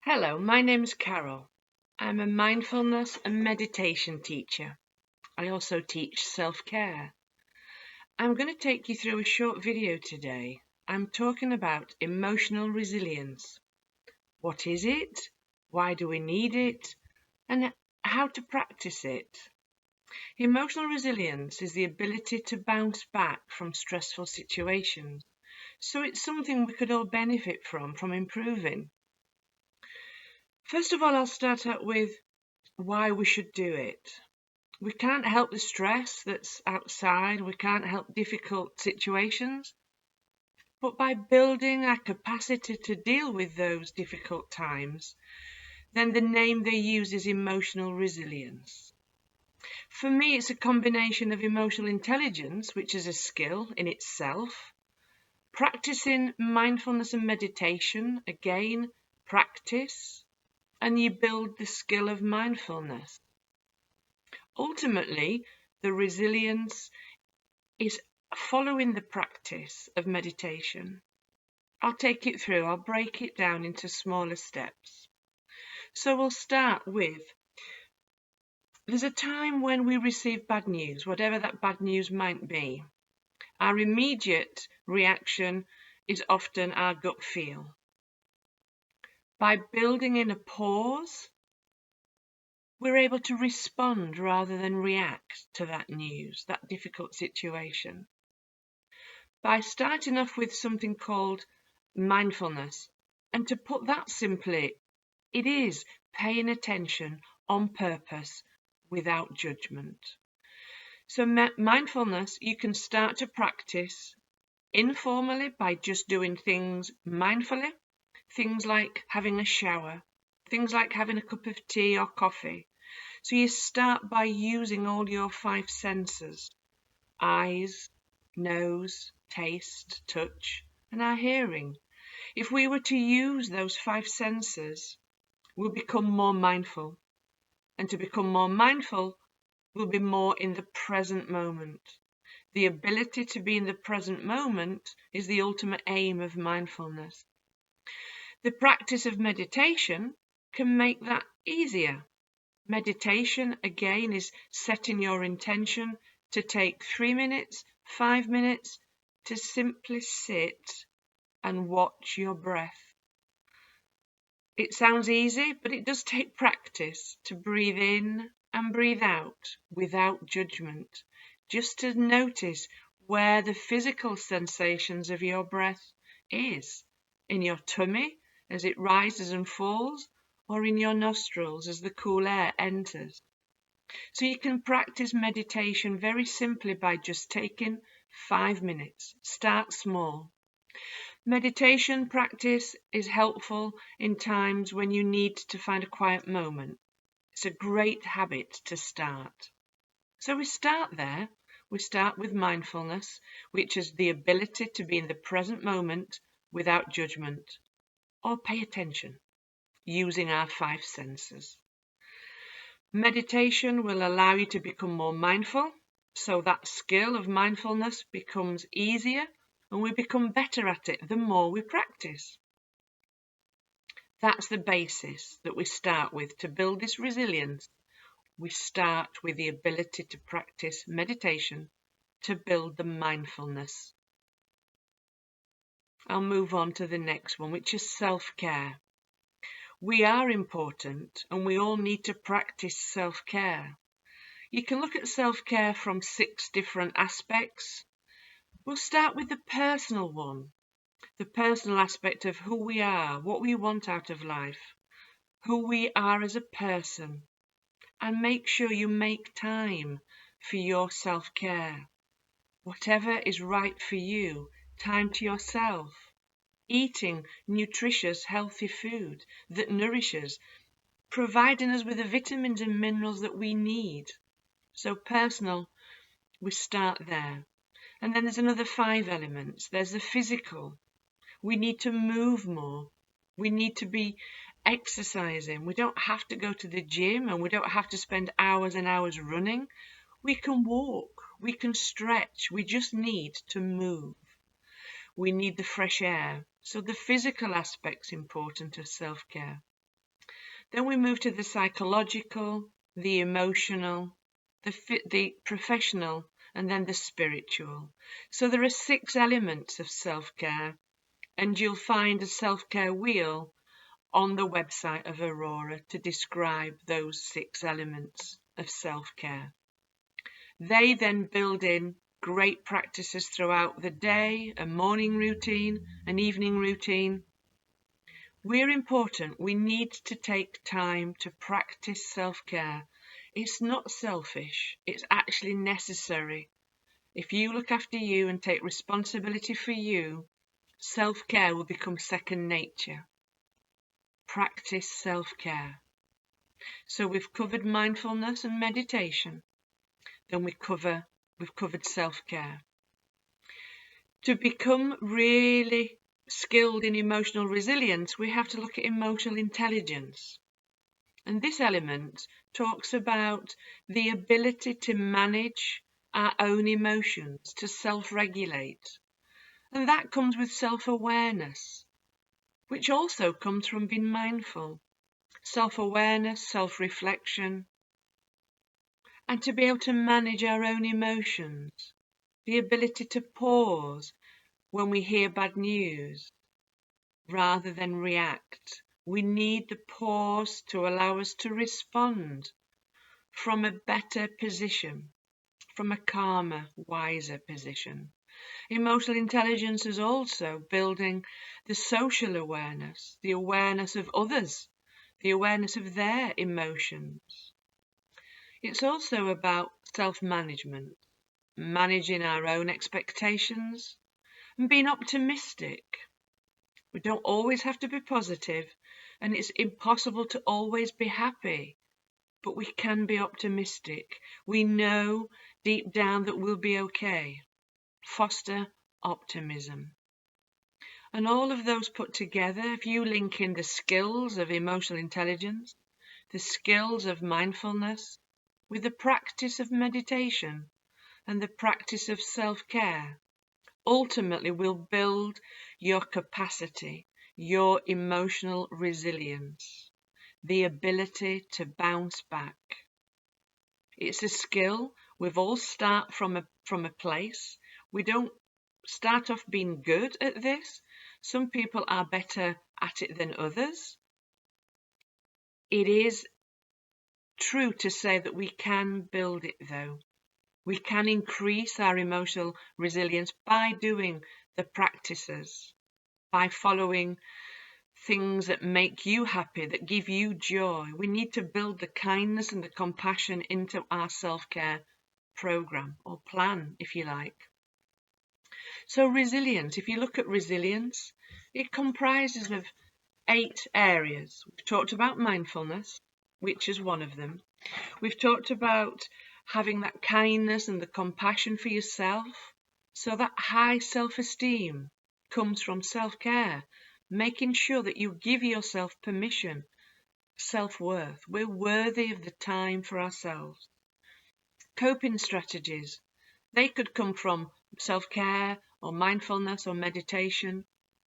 Hello, my name's Carol. I'm a mindfulness and meditation teacher. I also teach self-care. I'm going to take you through a short video today. I'm talking about emotional resilience. What is it? Why do we need it? And how to practice it. Emotional resilience is the ability to bounce back from stressful situations. So it's something we could all benefit from improving. First of all, I'll start out with why we should do it. We can't help the stress that's outside, we can't help difficult situations, but by building our capacity to deal with those difficult times, then the name they use is emotional resilience. For me, it's a combination of emotional intelligence, which is a skill in itself, practicing mindfulness and meditation, again, practice, and you build the skill of mindfulness. Ultimately, the resilience is following the practice of meditation. I'll take it through, I'll break it down into smaller steps. So we'll start with, there's a time when we receive bad news, whatever that bad news might be. Our immediate reaction is often our gut feel. By building in a pause, we're able to respond rather than react to that news, that difficult situation. By starting off with something called mindfulness. And to put that simply, it is paying attention on purpose without judgment. So mindfulness, you can start to practice informally by just doing things mindfully, things like having a shower, things like having a cup of tea or coffee. So you start by using all your five senses: eyes, nose, taste, touch, and our hearing. If we were to use those five senses, we'll become more mindful. And to become more mindful, we'll be more in the present moment. The ability to be in the present moment is the ultimate aim of mindfulness. The practice of meditation can make that easier. Meditation, again, is setting your intention to take 3 minutes, 5 minutes to simply sit and watch your breath. It sounds easy, but it does take practice to breathe in and breathe out without judgment, just to notice where the physical sensations of your breath is, in your tummy as it rises and falls, or in your nostrils as the cool air enters. So you can practice meditation very simply by just taking 5 minutes. Start small. Meditation practice is helpful in times when you need to find a quiet moment. It's a great habit to start. So we start there. We start with mindfulness, which is the ability to be in the present moment without judgment, or pay attention using our five senses. Meditation will allow you to become more mindful, so that skill of mindfulness becomes easier and we become better at it the more we practice. That's the basis that we start with to build this resilience. We start with the ability to practice meditation to build the mindfulness. I'll move on to the next one, which is self-care. We are important and we all need to practice self-care. You can look at self-care from 6 different aspects. We'll start with the personal one, the personal aspect of who we are, what we want out of life, who we are as a person, and make sure you make time for your self-care. Whatever is right for you, time to yourself, eating nutritious, healthy food that nourishes, providing us with the vitamins and minerals that we need. So personal, we start there. And then there's another 5 elements. There's the physical. We need to move more. We need to be exercising. We don't have to go to the gym and we don't have to spend hours and hours running. We can walk, we can stretch. We just need to move. We need the fresh air. So the physical aspect's important of self-care. Then we move to the psychological, the emotional, the professional, and then the spiritual. So there are 6 elements of self-care, and you'll find a self-care wheel on the website of Aurora to describe those 6 elements of self-care. They then build in great practices throughout the day, a morning routine, an evening routine. We're important. We need to take time to practice self-care. It's not selfish. It's actually necessary. If you look after you and take responsibility for you, self-care will become second nature. Practice self-care. So we've covered mindfulness and meditation. Then we've covered self-care. To become really skilled in emotional resilience, we have to look at emotional intelligence. And this element talks about the ability to manage our own emotions, to self-regulate. And that comes with self-awareness, which also comes from being mindful. Self-awareness, self-reflection, and to be able to manage our own emotions. The ability to pause when we hear bad news rather than react. We need the pause to allow us to respond from a better position, from a calmer, wiser position. Emotional intelligence is also building the social awareness, the awareness of others, the awareness of their emotions. It's also about self-management, managing our own expectations and being optimistic. We don't always have to be positive, and it's impossible to always be happy, but we can be optimistic. We know deep down that we'll be okay. Foster optimism. And all of those put together, if you link in the skills of emotional intelligence, the skills of mindfulness, with the practice of meditation and the practice of self-care, ultimately will build your capacity, your emotional resilience, the ability to bounce back. It's a skill. We've all start from a place. We don't start off being good at this. Some people are better at it than others. It is true to say that we can build it though. We can increase our emotional resilience by doing the practices, by following things that make you happy, that give you joy. We need to build the kindness and the compassion into our self-care program or plan, if you like. So resilience, if you look at resilience, it comprises of 8 areas. We've talked about mindfulness, which is one of them. We've talked about having that kindness and the compassion for yourself. So that high self-esteem comes from self-care, making sure that you give yourself permission, self-worth. We're worthy of the time for ourselves. Coping strategies. They could come from self-care or mindfulness or meditation.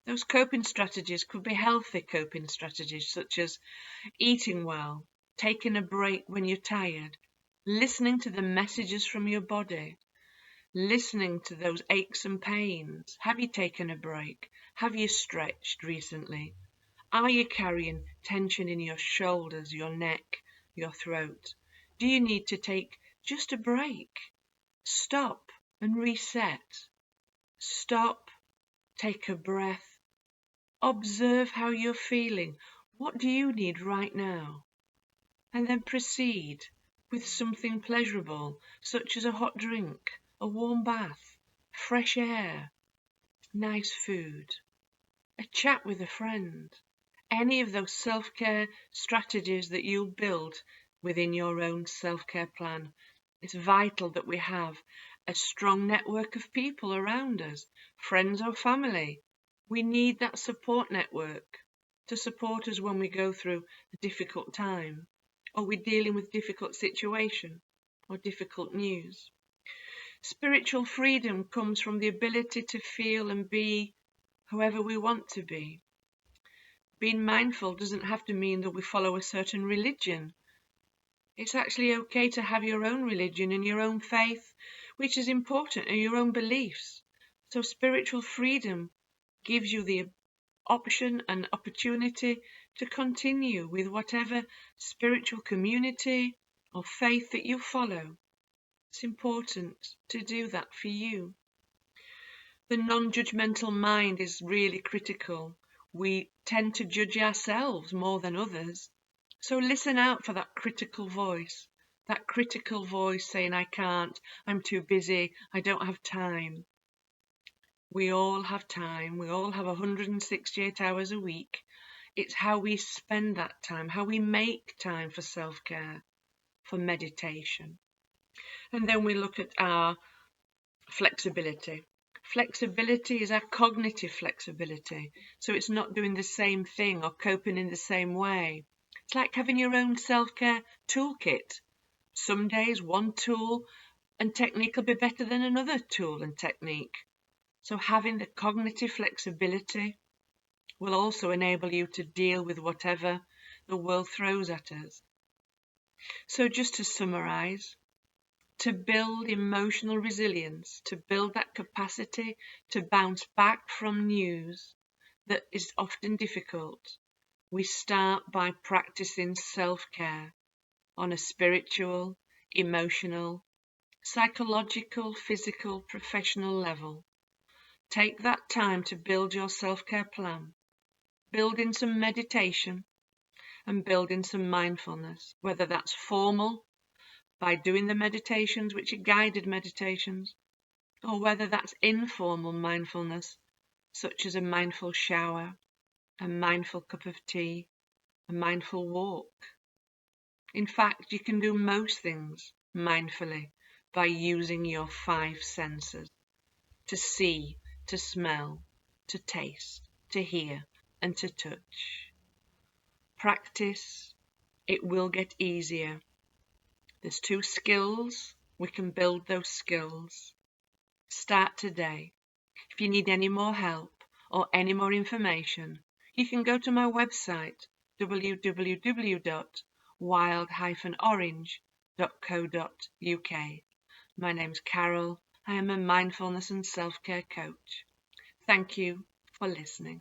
Those coping strategies could be healthy coping strategies such as eating well, taking a break when you're tired, listening to the messages from your body, listening to those aches and pains. Have you taken a break? Have you stretched recently? Are you carrying tension in your shoulders, your neck, your throat? Do you need to take just a break? Stop and reset. Stop, take a breath. Observe how you're feeling. What do you need right now? And then proceed with something pleasurable, such as a hot drink, a warm bath, fresh air, nice food, a chat with a friend. Any of those self-care strategies that you'll build within your own self-care plan. It's vital that we have a strong network of people around us, friends or family. We need that support network to support us when we go through a difficult time, or we're dealing with difficult situation or difficult news. Spiritual freedom comes from the ability to feel and be whoever we want to be. Being mindful doesn't have to mean that we follow a certain religion. It's actually okay to have your own religion and your own faith, which is important, and your own beliefs. So spiritual freedom gives you the option and opportunity to continue with whatever spiritual community or faith that you follow. It's important to do that for you. The non-judgmental mind is really critical. We tend to judge ourselves more than others. So listen out for that critical voice saying, I can't, I'm too busy, I don't have time. We all have time. We all have 168 hours a week. It's how we spend that time, how we make time for self-care, for meditation. And then we look at our flexibility. Flexibility is our cognitive flexibility. So it's not doing the same thing or coping in the same way. It's like having your own self-care toolkit. Some days one tool and technique will be better than another tool and technique. So having the cognitive flexibility will also enable you to deal with whatever the world throws at us. So just to summarize, to build emotional resilience, to build that capacity to bounce back from news that is often difficult, we start by practicing self-care on a spiritual, emotional, psychological, physical, professional level. Take that time to build your self-care plan. Build in some meditation and build in some mindfulness, whether that's formal by doing the meditations, which are guided meditations, or whether that's informal mindfulness, such as a mindful shower, a mindful cup of tea, a mindful walk. In fact, you can do most things mindfully by using your 5 senses: to see, to smell, to taste, to hear, and to touch. Practice, it will get easier. There's 2 skills. We can build those skills. Start today. If you need any more help or any more information, you can go to my website, www.wild-orange.co.uk. My name's Carol. I am a mindfulness and self-care coach. Thank you for listening.